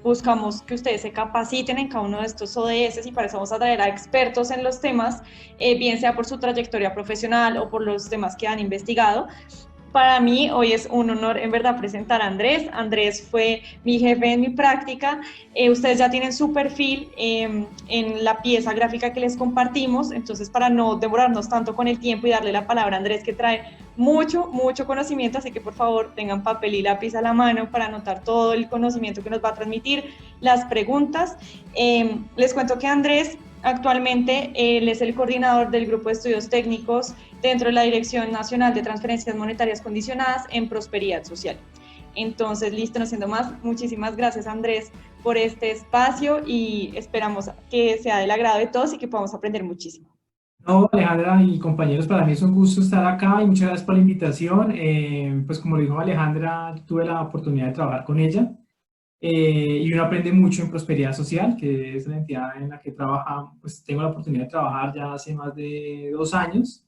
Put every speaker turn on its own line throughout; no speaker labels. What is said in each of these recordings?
buscamos que ustedes se capaciten en cada uno de estos ODS y para eso vamos a traer a expertos en los temas, bien sea por su trayectoria profesional o por los temas que han investigado. Para mí hoy es un honor en verdad presentar a Andrés. Andrés fue mi jefe en mi práctica. Ustedes ya tienen su perfil en la pieza gráfica que les compartimos, entonces para no demorarnos tanto con el tiempo y darle la palabra a Andrés que trae mucho conocimiento, así que por favor tengan papel y lápiz a la mano para anotar todo el conocimiento que nos va a transmitir, las preguntas. Les cuento que Andrés actualmente él es el coordinador del grupo de estudios técnicos dentro de la Dirección Nacional de Transferencias Monetarias Condicionadas en Prosperidad Social. Entonces, listo, no siendo más, muchísimas gracias Andrés por este espacio y esperamos que sea del agrado de todos y que podamos aprender muchísimo.
No, Alejandra y compañeros, para mí es un gusto estar acá y muchas gracias por la invitación. Pues como lo dijo Alejandra, tuve la oportunidad de trabajar con ella y uno aprende mucho en Prosperidad Social, que es la entidad en la que trabaja, pues tengo la oportunidad de trabajar ya hace más de 2 años.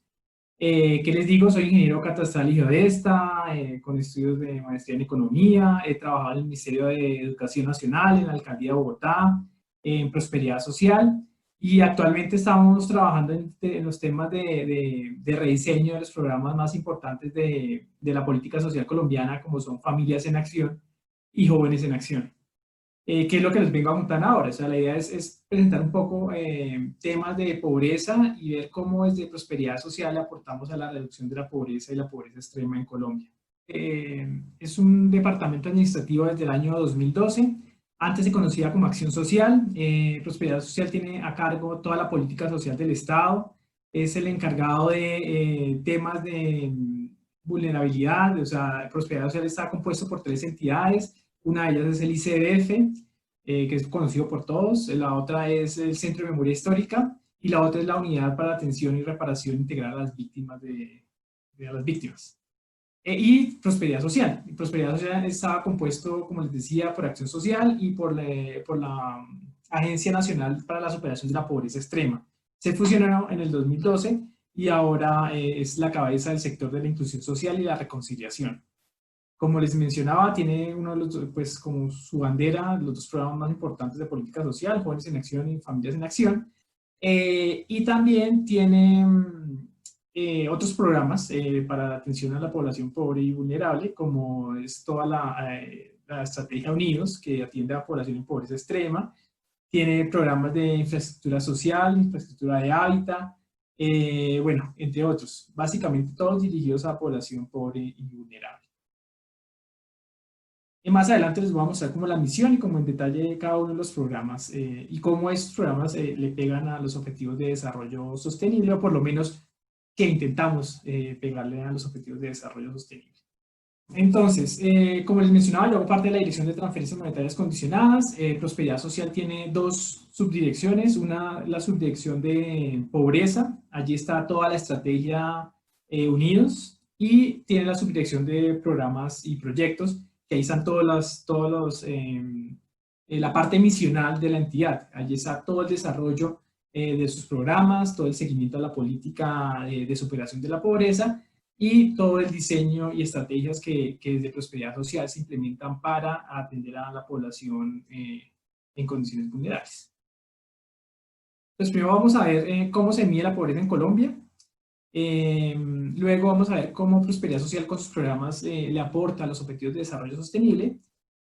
¿Qué les digo? Soy ingeniero catastral y geodesta, con estudios de maestría en economía. He trabajado en el Ministerio de Educación Nacional, en la Alcaldía de Bogotá, en Prosperidad Social. Y actualmente estamos trabajando en los temas de rediseño de los programas más importantes de la política social colombiana, como son Familias en Acción y Jóvenes en Acción. ¿Qué es lo que les vengo a contar ahora? O sea, la idea es presentar un poco temas de pobreza y ver cómo desde prosperidad social le aportamos a la reducción de la pobreza y la pobreza extrema en Colombia. Es un departamento administrativo desde el año 2012. Antes se conocía como Acción Social. Prosperidad Social tiene a cargo toda la política social del Estado. Es el encargado de temas de vulnerabilidad. O sea, Prosperidad Social está compuesto por 3 entidades. Una de ellas es el ICBF, que es conocido por todos. La otra es el Centro de Memoria Histórica y la otra es la Unidad para Atención y Reparación Integral a las Víctimas de las Víctimas. Y Prosperidad Social. Y Prosperidad Social estaba compuesto, como les decía, por Acción Social y por la Agencia Nacional para la Superación de la Pobreza Extrema. Se fusionaron en el 2012 y ahora es la cabeza del sector de la inclusión social y la reconciliación. Como les mencionaba, tiene uno de los, pues como su bandera, los dos programas más importantes de política social, Jóvenes en Acción y Familias en Acción. Y también tiene otros programas para la atención a la población pobre y vulnerable, como es toda la estrategia Unidos, que atiende a la población en pobreza extrema. Tiene programas de infraestructura social, infraestructura de hábitat, bueno, entre otros. Básicamente todos dirigidos a la población pobre y vulnerable. Y más adelante les voy a mostrar como la misión y como en detalle cada uno de los programas y cómo estos programas le pegan a los objetivos de desarrollo sostenible, o por lo menos que intentamos pegarle a los objetivos de desarrollo sostenible. Entonces, como les mencionaba, yo hago parte de la Dirección de Transferencias Monetarias Condicionadas. Prosperidad Social tiene dos subdirecciones. Una, la subdirección de pobreza. Allí está toda la estrategia Unidos. Y tiene la subdirección de programas y proyectos, que ahí están la parte misional de la entidad. Allí está todo el desarrollo de sus programas, todo el seguimiento a la política de superación de la pobreza y todo el diseño y estrategias que desde Prosperidad Social se implementan para atender a la población en condiciones vulnerables. Pues primero vamos a ver cómo se mide la pobreza en Colombia. Luego vamos a ver cómo Prosperidad Social con sus programas le aporta a los objetivos de desarrollo sostenible.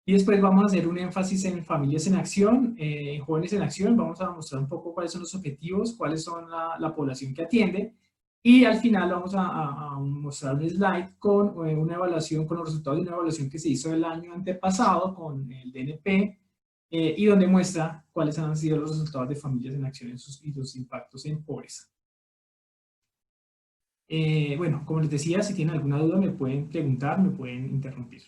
Y después vamos a hacer un énfasis en familias en acción, jóvenes en acción. Vamos a mostrar un poco cuáles son los objetivos, cuáles son la población que atiende. Y al final vamos a mostrar un slide con una evaluación, con los resultados de una evaluación que se hizo el año antepasado con el DNP y donde muestra cuáles han sido los resultados de familias en acción y sus impactos en pobreza. Bueno, como les decía, si tienen alguna duda me pueden preguntar, me pueden interrumpir.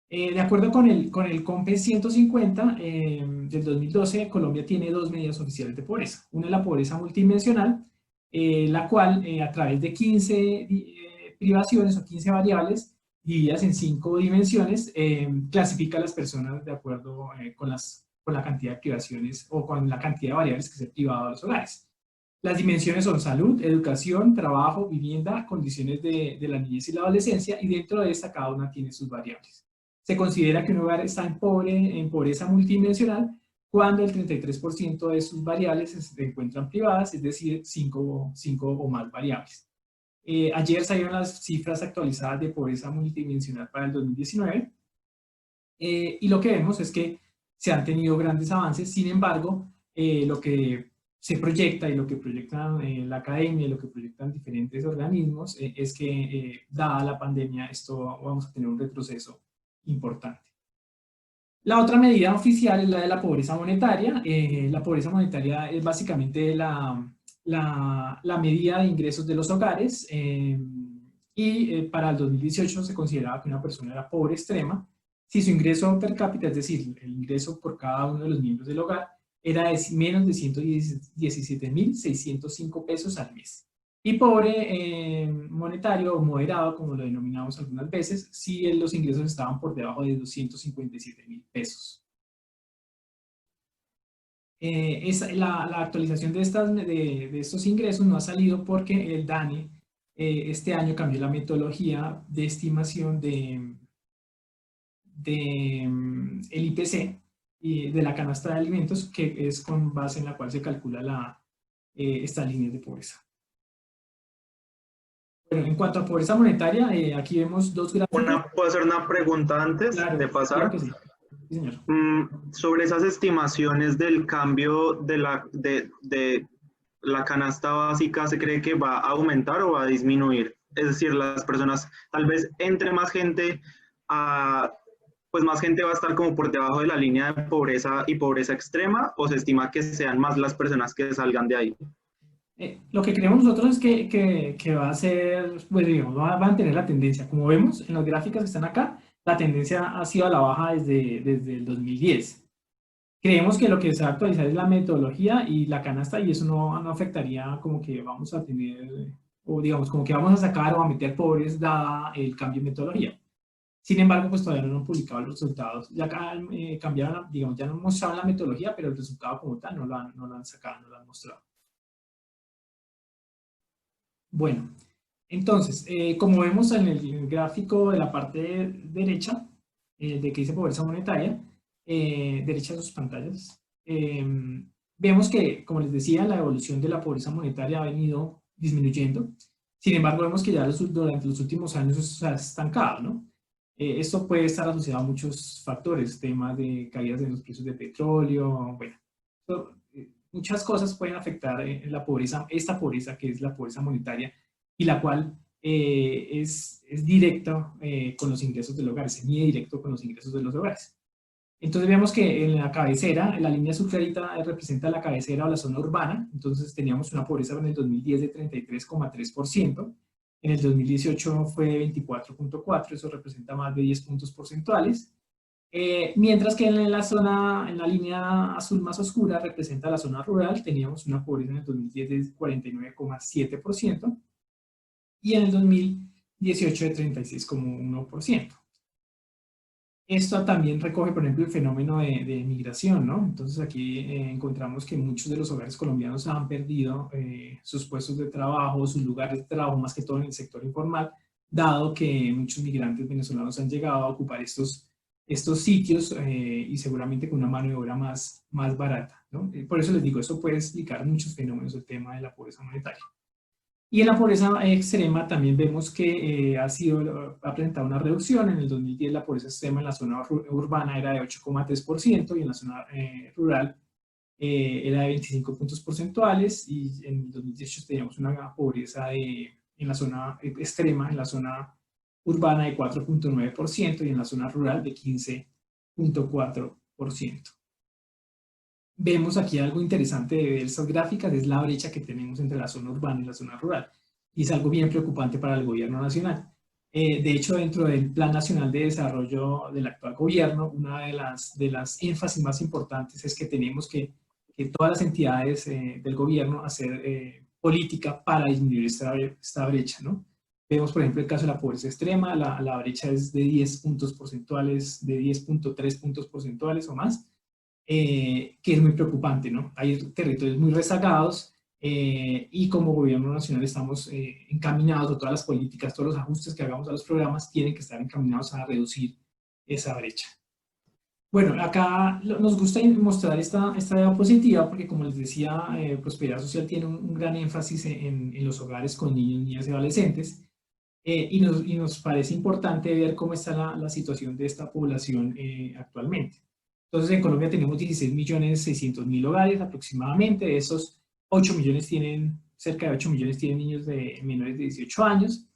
De acuerdo con el COMPE 150 del 2012, Colombia tiene dos medidas oficiales de pobreza. Una es la pobreza multidimensional, la cual a través de 15 privaciones o 15 variables divididas en 5 dimensiones, clasifica a las personas de acuerdo con la cantidad de privaciones o con la cantidad de variables que se privado a los hogares. Las dimensiones son salud, educación, trabajo, vivienda, condiciones de la niñez y la adolescencia, y dentro de esta cada una tiene sus variables. se considera que un hogar está en pobreza multidimensional cuando el 33% de sus variables se encuentran privadas, es decir, 5 o más variables. Ayer salieron las cifras actualizadas de pobreza multidimensional para el 2019, y lo que vemos es que se han tenido grandes avances. Sin embargo, lo que se proyecta y lo que proyectan la academia y lo que proyectan diferentes organismos es que, dada la pandemia, vamos a tener un retroceso importante. La otra medida oficial es la de la pobreza monetaria. La pobreza monetaria es básicamente la medida de ingresos de los hogares, y para el 2018 se consideraba que una persona era pobre extrema si su ingreso per cápita, es decir, el ingreso por cada uno de los miembros del hogar, era de menos de 117.605 pesos al mes. Y pobre monetario o moderado, como lo denominamos algunas veces, si los ingresos estaban por debajo de 257.000 pesos. La actualización de estos ingresos no ha salido porque el DANE este año cambió la metodología de estimación el IPC y de la canasta de alimentos, que es con base en la cual se calcula esta línea de pobreza. Bueno, en cuanto a pobreza monetaria, aquí vemos dos gráficos.
¿Puedo hacer una pregunta antes de pasar?
Claro que sí. Sí, señor.
Sobre esas estimaciones del cambio de la canasta básica, ¿se cree que va a aumentar o va a disminuir? Es decir, las personas, tal vez entre más gente, pues más gente va a estar como por debajo de la línea de pobreza y pobreza extrema, o se estima que sean más las personas que salgan de ahí.
Lo que creemos nosotros es que va a ser, pues digamos, va a mantener la tendencia. Como vemos en las gráficas que están acá, la tendencia ha sido a la baja desde el 2010. Creemos que lo que se va a actualizar es la metodología y la canasta, y eso no afectaría como que vamos a tener, o digamos, como que vamos a sacar o a meter pobres dada el cambio de metodología. Sin embargo, pues todavía no han publicado los resultados. Ya cambiaron, digamos, ya no mostraron la metodología, pero el resultado como tal no lo han sacado, no lo han mostrado. Bueno, entonces, como vemos en el gráfico de la parte derecha, de que dice pobreza monetaria, derecha de sus pantallas, vemos que, como les decía, la evolución de la pobreza monetaria ha venido disminuyendo. Sin embargo, vemos que ya durante los últimos años eso se ha estancado, ¿no? Esto puede estar asociado a muchos factores, temas de caídas en los precios de petróleo, bueno, muchas cosas pueden afectar la pobreza, esta pobreza que es la pobreza monetaria, y la cual es directa con los ingresos del hogar, se mide directo con los ingresos de los hogares. Entonces vemos que en la cabecera, en la línea azul clarita representa la cabecera o la zona urbana. Entonces teníamos una pobreza en el 2010 de 33,3%, en el 2018 fue 24,4%, eso representa más de 10 puntos porcentuales. Mientras que en la línea azul más oscura representa la zona rural, teníamos una pobreza en el 2010 de 49,7% y en el 2018 de 36,1%. Esto también recoge, por ejemplo, el fenómeno de migración, ¿no? Entonces aquí encontramos que muchos de los hogares colombianos han perdido sus puestos de trabajo, sus lugares de trabajo, más que todo en el sector informal, dado que muchos migrantes venezolanos han llegado a ocupar estos sitios y seguramente con una mano de obra más barata, ¿no? Por eso les digo, eso puede explicar muchos fenómenos del tema de la pobreza monetaria. Y en la pobreza extrema también vemos que ha presentado una reducción. En el 2010 la pobreza extrema en la zona urbana era de 8,3% y en la zona rural era de 25 puntos porcentuales, y en el 2018 teníamos una pobreza en la zona extrema, en la zona urbana de 4,9% y en la zona rural de 15,4%. Vemos aquí algo interesante de ver estas gráficas, es la brecha que tenemos entre la zona urbana y la zona rural, y es algo bien preocupante para el gobierno nacional. De hecho, dentro del Plan Nacional de Desarrollo del actual gobierno, una de las énfasis más importantes es que tenemos que todas las entidades del gobierno hacer política para disminuir esta brecha, ¿no? Vemos, por ejemplo, el caso de la pobreza extrema, la brecha es de 10 puntos porcentuales, de 10,3 puntos porcentuales o más, que es muy preocupante, ¿no? Hay territorios muy rezagados y como gobierno nacional estamos encaminados, o todas las políticas, todos los ajustes que hagamos a los programas tienen que estar encaminados a reducir esa brecha. Bueno, acá nos gusta mostrar esta diapositiva porque, como les decía, prosperidad social tiene un gran énfasis en los hogares con niños, niñas y adolescentes, y nos parece importante ver cómo está la situación de esta población actualmente. Entonces, en Colombia tenemos 16.600.000 hogares aproximadamente. De esos, 8 millones cerca de 8 millones tienen niños menores de 18 años.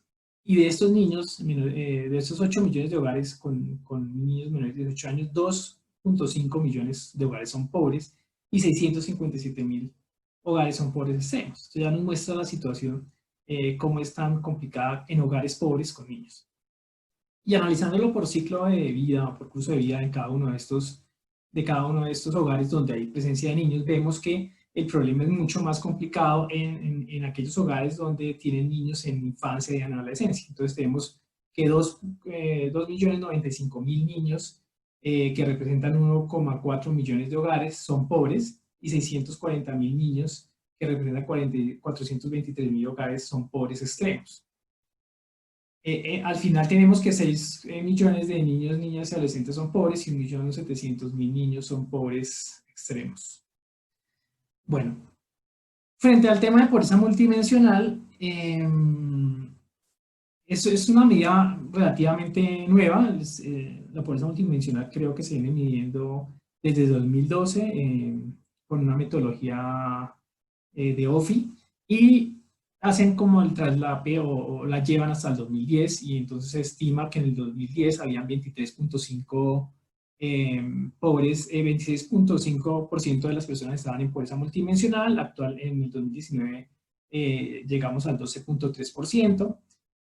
Y de estos niños, de estos 8 millones de hogares con niños menores de 18 años, 2.5 millones de hogares son pobres y 657.000 hogares son pobres extremos. Esto ya nos muestra la situación, cómo es tan complicada en hogares pobres con niños. Y analizándolo por ciclo de vida, por curso de vida en cada uno de estos hogares donde hay presencia de niños, vemos que el problema es mucho más complicado en aquellos hogares donde tienen niños en infancia y en adolescencia. Entonces tenemos que 2.095.000 niños, que representan 1,4 millones de hogares, son pobres, y 640.000 niños, que representan 423.000 hogares, son pobres extremos. Al final tenemos que 6 millones de niños, niñas y adolescentes son pobres y 1.700.000 niños son pobres extremos. Bueno, frente al tema de pobreza multidimensional, eso es una medida relativamente nueva. La pobreza multidimensional creo que se viene midiendo desde 2012 con una metodología de OFI, y hacen como el traslape o la llevan hasta el 2010, y entonces se estima que en el 2010 habían 23.5 pobres, 26.5% de las personas estaban en pobreza multidimensional. En el 2019 llegamos al 12.3%.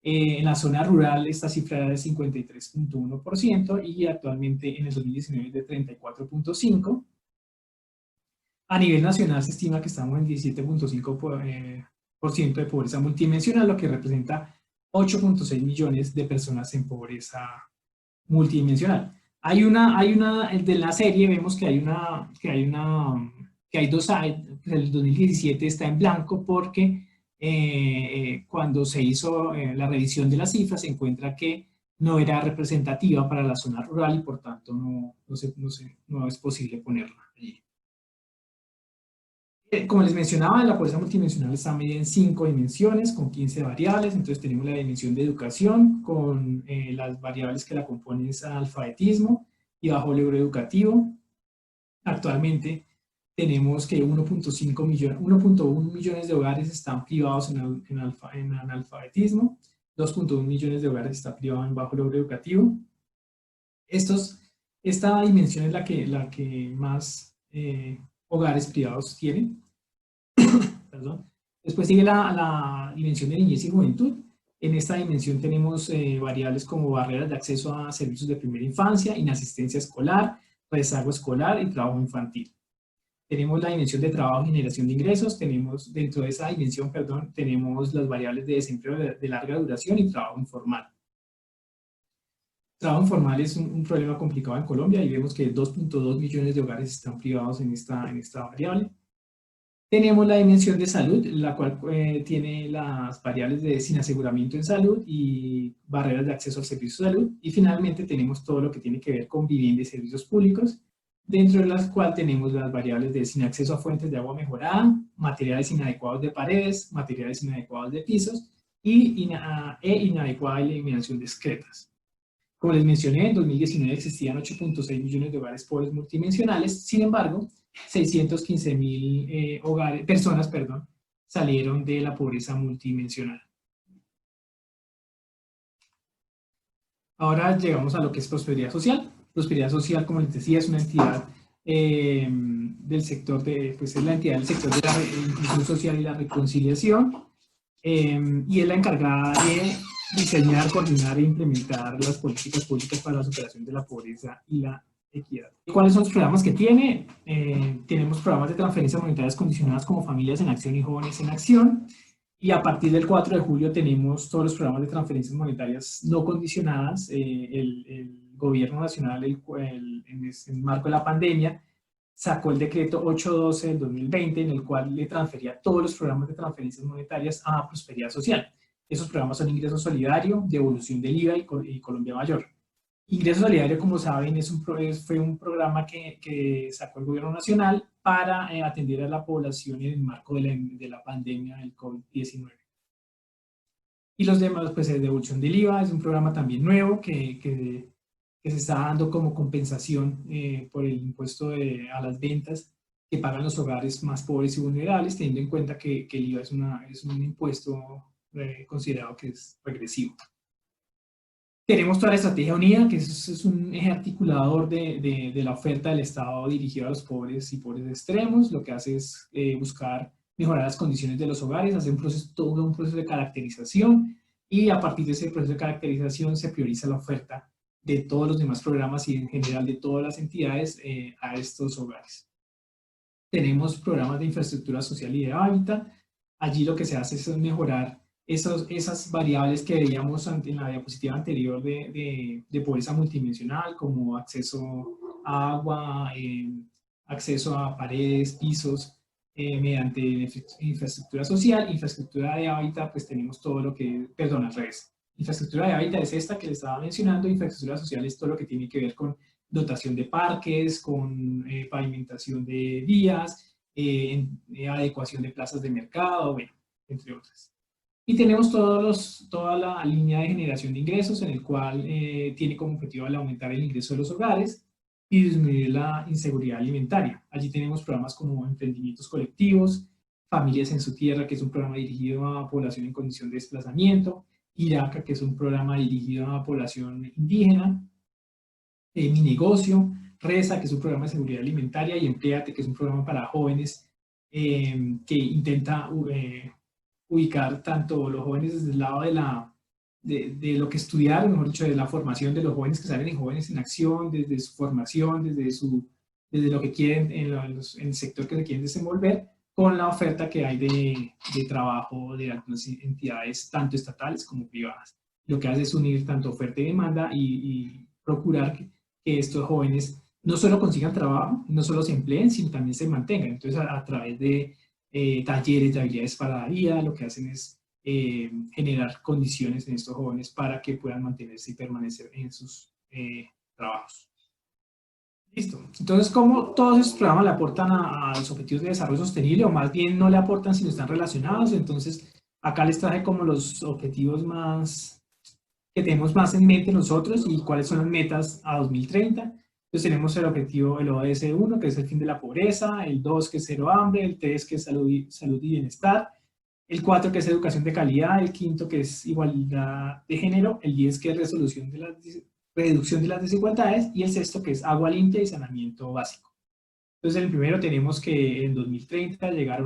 En la zona rural esta cifra era de 53.1% y actualmente en el 2019 es de 34.5%. A nivel nacional se estima que estamos en 17.5% de pobreza multidimensional, lo que representa 8.6 millones de personas en pobreza multidimensional. De la serie vemos que hay dos, el 2017 está en blanco porque cuando se hizo la revisión de las cifras se encuentra que no era representativa para la zona rural y por tanto no es posible ponerla allí. Como les mencionaba, la pobreza multidimensional está medida en 5 dimensiones con 15 variables. Entonces tenemos la dimensión de educación con las variables que la componen, es alfabetismo y bajo logro educativo. Actualmente tenemos que 1.1 millones de hogares están privados en analfabetismo, 2.1 millones de hogares están privados en bajo logro educativo. Esta dimensión es la que más hogares privados tienen. Perdón. Después sigue la dimensión de niñez y juventud. En esta dimensión tenemos variables como barreras de acceso a servicios de primera infancia, inasistencia escolar, rezago escolar y trabajo infantil. Tenemos la dimensión de trabajo y generación de ingresos. Dentro de esa dimensión, tenemos las variables de desempleo de larga duración y trabajo informal. Trabajo informal es un problema complicado en Colombia y vemos que 2.2 millones de hogares están privados en esta variable. Tenemos la dimensión de salud, la cual tiene las variables de sin aseguramiento en salud y barreras de acceso al servicio de salud. Y finalmente tenemos todo lo que tiene que ver con vivienda y servicios públicos, dentro de las cuales tenemos las variables de sin acceso a fuentes de agua mejorada, materiales inadecuados de paredes, materiales inadecuados de pisos y inadecuada eliminación de excretas. Como les mencioné, en 2019 existían 8.6 millones de hogares pobres multidimensionales. Sin embargo, 615.000 personas salieron de la pobreza multidimensional. Ahora llegamos a lo que es prosperidad social. Prosperidad social, como les decía, es una entidad del sector es la entidad del sector de la inclusión social y la reconciliación, y es la encargada de diseñar, coordinar e implementar las políticas públicas para la superación de la pobreza y la equidad. ¿Cuáles son los programas que tiene? Tenemos programas de transferencias monetarias condicionadas como Familias en Acción y Jóvenes en Acción, y a partir del 4 de julio tenemos todos los programas de transferencias monetarias no condicionadas. El gobierno nacional, en el marco de la pandemia, sacó el decreto 812 del 2020, en el cual le transfería todos los programas de transferencias monetarias a prosperidad social. Esos programas son Ingreso Solidario, Devolución del IVA y Colombia Mayor. Ingreso Solidario, como saben, fue un programa que sacó el gobierno nacional para atender a la población en el marco de la pandemia del COVID-19. Y los demás, pues es devolución del IVA, es un programa también nuevo que se está dando como compensación por el impuesto a las ventas que pagan los hogares más pobres y vulnerables, teniendo en cuenta que el IVA es un impuesto considerado que es regresivo. Tenemos toda la estrategia unida, que es un eje articulador de la oferta del Estado dirigido a los pobres y pobres extremos. Lo que hace es buscar mejorar las condiciones de los hogares, hacer todo un proceso de caracterización, y a partir de ese proceso de caracterización se prioriza la oferta de todos los demás programas y en general de todas las entidades a estos hogares. Tenemos programas de infraestructura social y de hábitat. Allí lo que se hace es mejorar esas variables que veíamos en la diapositiva anterior de pobreza multidimensional, como acceso a agua, acceso a paredes, pisos, mediante infraestructura social. Infraestructura de hábitat, pues tenemos todo lo que, perdón, al revés. Infraestructura de hábitat es esta que les estaba mencionando, infraestructura social es todo lo que tiene que ver con dotación de parques, con pavimentación de vías, adecuación de plazas de mercado, bueno, entre otras. Y tenemos toda la línea de generación de ingresos, en el cual tiene como objetivo el aumentar el ingreso de los hogares y disminuir la inseguridad alimentaria. Allí tenemos programas como emprendimientos colectivos, Familias en su Tierra, que es un programa dirigido a población en condición de desplazamiento, IRACA, que es un programa dirigido a población indígena, Mi Negocio, RESA, que es un programa de seguridad alimentaria, y Empléate, que es un programa para jóvenes que intenta ubicar tanto los jóvenes desde el lado de lo que estudiaron, mejor dicho, de la formación de los jóvenes que salen en Jóvenes en Acción, desde su formación, desde lo que quieren en el sector que se quieren desenvolver, con la oferta que hay de trabajo de algunas entidades, tanto estatales como privadas. Lo que hace es unir tanto oferta y demanda y procurar que estos jóvenes no solo consigan trabajo, no solo se empleen, sino también se mantengan. Entonces, a través de talleres de habilidades para la vida, lo que hacen es generar condiciones en estos jóvenes para que puedan mantenerse y permanecer en sus trabajos. Listo. Entonces, ¿cómo todos estos programas le aportan a los objetivos de desarrollo sostenible? O más bien no le aportan, sino están relacionados. Entonces, acá les traje como los objetivos que tenemos más en mente nosotros y cuáles son las metas a 2030. Entonces tenemos el objetivo, el ODS 1, que es el fin de la pobreza, el 2, que es cero hambre, el 3, que es salud y bienestar, el 4, que es educación de calidad, el 5, que es igualdad de género, el 10, que es reducción de las desigualdades, y el 6, que es agua limpia y saneamiento básico. Entonces, en el primero tenemos que en 2030 llegar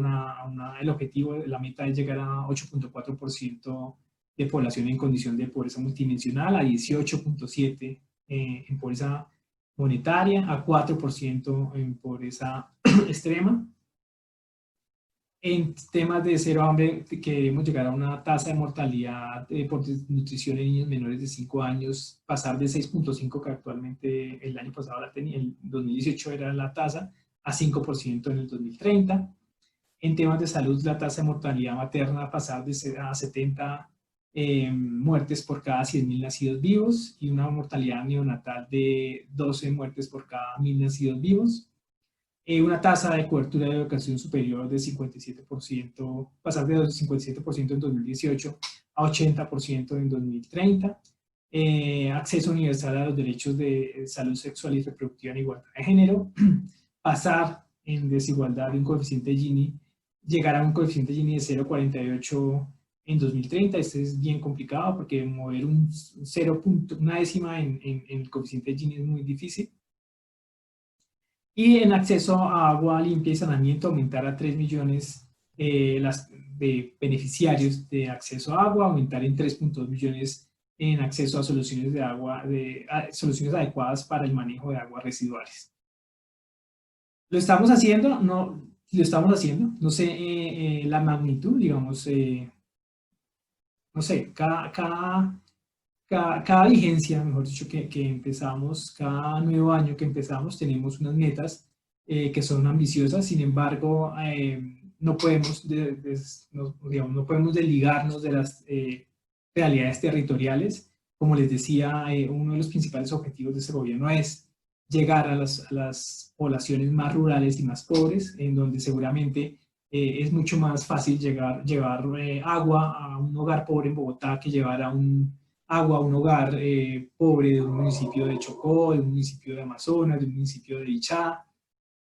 el objetivo, la meta es llegar a 8.4% de población en condición de pobreza multidimensional, a 18.7% en pobreza monetaria, a 4% en pobreza extrema. En temas de cero hambre, queremos llegar a una tasa de mortalidad por desnutrición en niños menores de 5 años, pasar de 6.5, que actualmente el año pasado la tenía, el 2018 era la tasa, a 5% en el 2030. En temas de salud, la tasa de mortalidad materna pasar a 70 muertes por cada 100.000 nacidos vivos, y una mortalidad neonatal de 12 muertes por cada 1.000 nacidos vivos. Una tasa de cobertura de educación superior de 57%, pasar de 57% en 2018 a 80% en 2030. Acceso universal a los derechos de salud sexual y reproductiva en igualdad de género. Pasar en desigualdad de un coeficiente Gini, llegar a un coeficiente Gini de 0,48 en 2030. Este es bien complicado porque mover una décima en el coeficiente Gini es muy difícil. Y en acceso a agua limpia y saneamiento, aumentar a 3 millones de beneficiarios de acceso a agua, aumentar en 3.2 millones en acceso a soluciones de agua, soluciones adecuadas para el manejo de aguas residuales. ¿Lo estamos haciendo? No, lo estamos haciendo. No sé la magnitud, digamos, no sé, cada vigencia, mejor dicho, que empezamos, cada nuevo año que empezamos, tenemos unas metas que son ambiciosas. Sin embargo, no podemos desligarnos de las realidades territoriales. Como les decía, uno de los principales objetivos de este gobierno es llegar a las poblaciones más rurales y más pobres, en donde seguramente es mucho más fácil llevar agua a un hogar pobre en Bogotá que llevar agua a un hogar pobre de un municipio de Chocó, de un municipio de Amazonas, de un municipio de Ichá,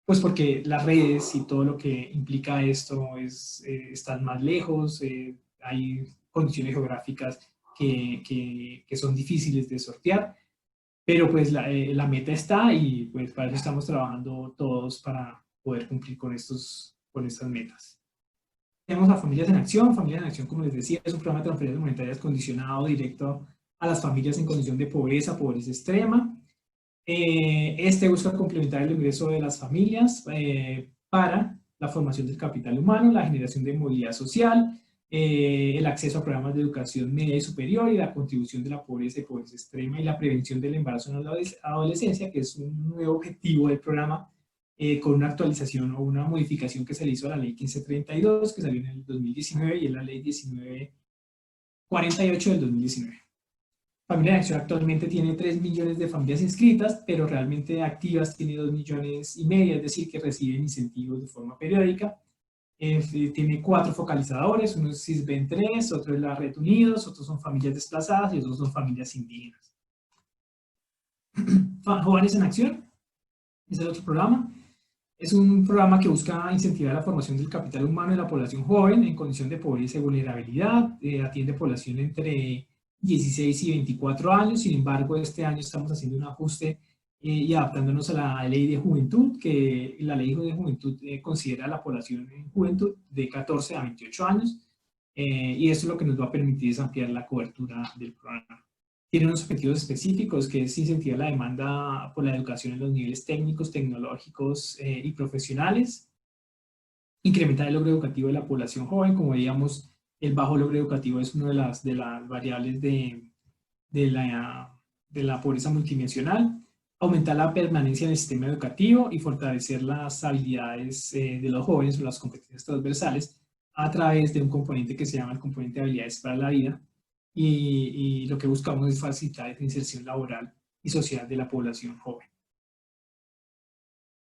pues porque las redes y todo lo que implica esto están más lejos, hay condiciones geográficas que son difíciles de sortear, pero pues la meta está y pues para eso estamos trabajando todos para poder cumplir con estas metas. Tenemos a Familias en Acción. Familias en Acción, como les decía, es un programa de transferencias monetarias condicionado directo a las familias en condición de pobreza extrema. Este busca complementar el ingreso de las familias para la formación del capital humano, la generación de movilidad social, el acceso a programas de educación media y superior y la contribución de la pobreza y pobreza extrema y la prevención del embarazo en la adolescencia, que es un nuevo objetivo del programa con una actualización o una modificación que se le hizo a la ley 1532, que salió en el 2019, y en la ley 1948 del 2019. Familia en Acción actualmente tiene 3 millones de familias inscritas, pero realmente activas tiene 2,5 millones, es decir, que reciben incentivos de forma periódica. Tiene 4 focalizadores, uno es SISBEN 3, otro es la Red Unidos, otros son familias desplazadas y otros son familias indígenas. Jóvenes en Acción es el otro programa. Es un programa que busca incentivar la formación del capital humano de la población joven en condición de pobreza y vulnerabilidad. Atiende población entre 16 y 24 años, sin embargo, este año estamos haciendo un ajuste y adaptándonos a la ley de juventud, que la ley de juventud considera a la población en juventud de 14 a 28 años, y eso lo que nos va a permitir es ampliar la cobertura del programa. Tiene unos objetivos específicos, que es incentivar la demanda por la educación en los niveles técnicos, tecnológicos y profesionales, incrementar el logro educativo de la población joven. Como veíamos, el bajo logro educativo es una de las variables de la pobreza multidimensional, aumentar la permanencia en el sistema educativo y fortalecer las habilidades de los jóvenes o las competencias transversales a través de un componente que se llama el componente de habilidades para la vida, y lo que buscamos es facilitar la inserción laboral y social de la población joven.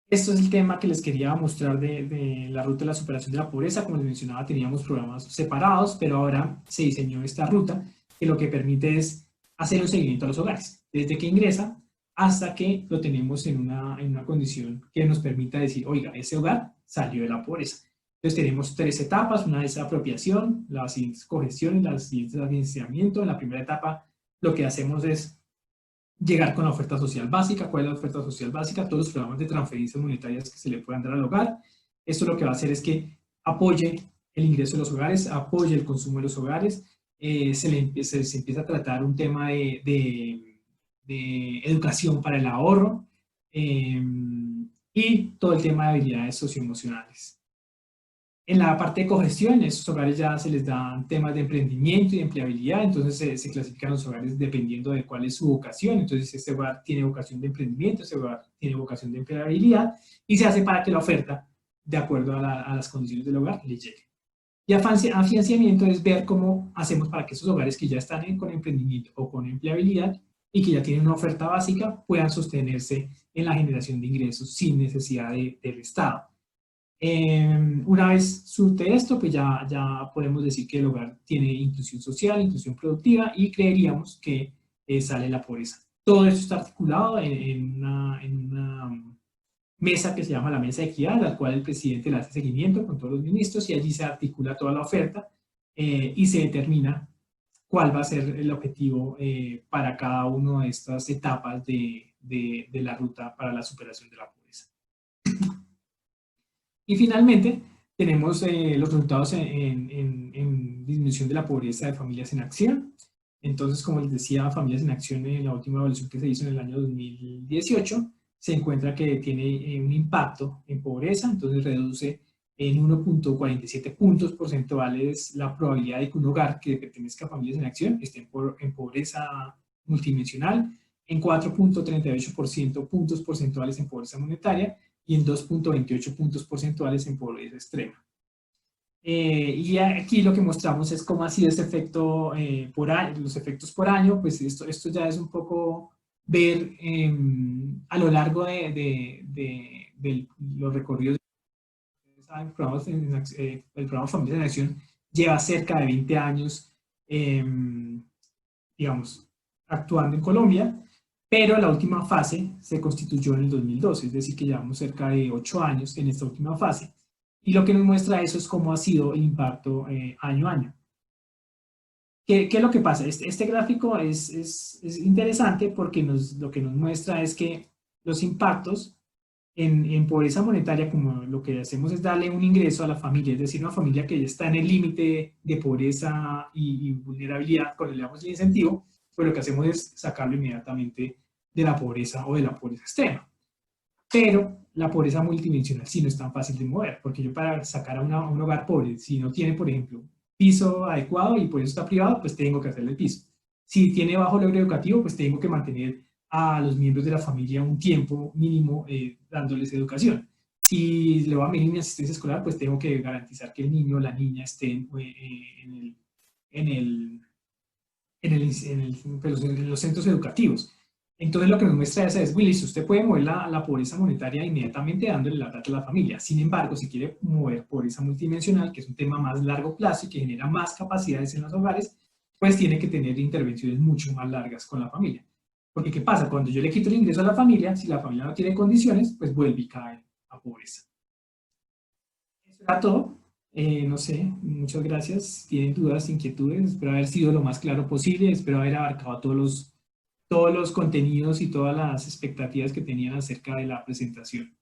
Esto es el tema que les quería mostrar de la ruta de la superación de la pobreza. Como les mencionaba, teníamos programas separados, pero ahora se diseñó esta ruta que lo que permite es hacer un seguimiento a los hogares, desde que ingresa hasta que lo tenemos en una condición que nos permita decir, oiga, ese hogar salió de la pobreza. Entonces tenemos 3 etapas. Una es apropiación, la siguiente es cogestión y la siguiente es financiamiento. En la primera etapa lo que hacemos es llegar con la oferta social básica. ¿Cuál es la oferta social básica? Todos los programas de transferencias monetarias que se le puedan dar al hogar. Esto lo que va a hacer es que apoye el ingreso de los hogares, apoye el consumo de los hogares, se empieza a tratar un tema de educación para el ahorro y todo el tema de habilidades socioemocionales. En la parte de cogestión, a estos hogares ya se les dan temas de emprendimiento y de empleabilidad, entonces se clasifican los hogares dependiendo de cuál es su vocación. Entonces este hogar tiene vocación de emprendimiento, este hogar tiene vocación de empleabilidad, y se hace para que la oferta, de acuerdo a las condiciones del hogar, le llegue. Y a financiamiento es ver cómo hacemos para que esos hogares que ya están con emprendimiento o con empleabilidad y que ya tienen una oferta básica puedan sostenerse en la generación de ingresos sin necesidad del Estado. Una vez surte esto, pues ya podemos decir que el hogar tiene inclusión social, inclusión productiva, y creeríamos que sale la pobreza. Todo esto está articulado en una mesa que se llama la Mesa de Equidad, al cual el presidente le hace seguimiento con todos los ministros, y allí se articula toda la oferta y se determina cuál va a ser el objetivo para cada una de estas etapas de la ruta para la superación de la pobreza. Y finalmente, tenemos los resultados en disminución de la pobreza de Familias en Acción. Entonces, como les decía, Familias en Acción, en la última evaluación que se hizo en el año 2018, se encuentra que tiene un impacto en pobreza. Entonces reduce en 1,47 puntos porcentuales la probabilidad de que un hogar que pertenezca a Familias en Acción esté en pobreza multidimensional, en 4,38% puntos porcentuales en pobreza monetaria, y en 2,28 puntos porcentuales en pobreza extrema. Y aquí lo que mostramos es cómo ha sido este efecto por año, los efectos por año. Pues esto ya es un poco ver a lo largo de los recorridos. El programa Familias en Acción lleva cerca de 20 años, digamos, actuando en Colombia, pero la última fase se constituyó en el 2012, es decir, que llevamos cerca de 8 años en esta última fase. Y lo que nos muestra eso es cómo ha sido el impacto año a año. ¿Qué es lo que pasa? Este gráfico es interesante porque lo que nos muestra es que los impactos en pobreza monetaria, como lo que hacemos es darle un ingreso a la familia, es decir, una familia que ya está en el límite de pobreza y vulnerabilidad, cuando le damos el incentivo, pues lo que hacemos es sacarlo inmediatamente de la pobreza o de la pobreza extrema. Pero la pobreza multidimensional sí no es tan fácil de mover, porque yo para sacar a un hogar pobre, si no tiene, por ejemplo, piso adecuado y por eso está privado, pues tengo que hacerle el piso. Si tiene bajo logro educativo, pues tengo que mantener a los miembros de la familia un tiempo mínimo dándoles educación. Si le va a medir mi asistencia escolar, pues tengo que garantizar que el niño o la niña estén en los centros educativos. Entonces lo que nos muestra esa es, listo, usted puede mover la pobreza monetaria inmediatamente dándole la plata a la familia. Sin embargo, si quiere mover pobreza multidimensional, que es un tema más largo plazo y que genera más capacidades en los hogares, pues tiene que tener intervenciones mucho más largas con la familia. Porque ¿qué pasa? Cuando yo le quito el ingreso a la familia, si la familia no tiene condiciones, pues vuelve y cae a pobreza. Eso era todo. No sé, muchas gracias. ¿Tienen dudas, inquietudes? Espero haber sido lo más claro posible. Espero haber abarcado todos los contenidos y todas las expectativas que tenían acerca de la presentación.